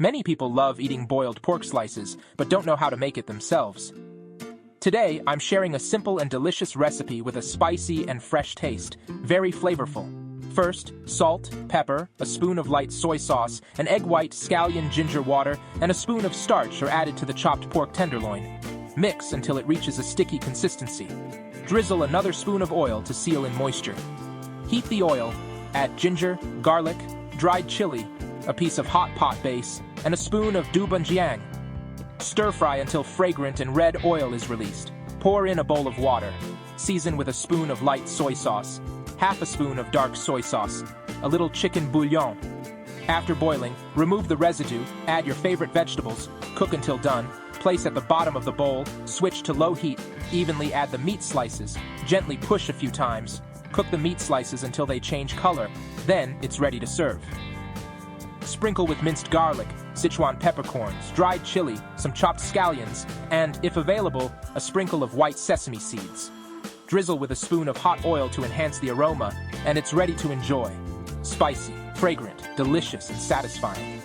Many people love eating boiled pork slices, but don't know how to make it themselves. Today, I'm sharing a simple and delicious recipe with a spicy and fresh taste, very flavorful. First, salt, pepper, a spoon of light soy sauce, an egg white, scallion ginger water, and a spoon of starch are added to the chopped pork tenderloin. Mix until it reaches a sticky consistency. Drizzle another spoon of oil to seal in moisture. Heat the oil, add ginger, garlic, dried chili, a piece of hot pot base, and a spoon of Doubanjiang. Stir-fry until fragrant and red oil is released. Pour in a bowl of water. Season with a spoon of light soy sauce, half a spoon of dark soy sauce, a little chicken bouillon. After boiling, remove the residue, add your favorite vegetables, cook until done, place at the bottom of the bowl, switch to low heat, evenly add the meat slices, gently push a few times, cook the meat slices until they change color, then it's ready to serve. Sprinkle with minced garlic, Sichuan peppercorns, dried chili, some chopped scallions, and, if available, a sprinkle of white sesame seeds. Drizzle with a spoon of hot oil to enhance the aroma, and it's ready to enjoy. Spicy, fragrant, delicious, and satisfying.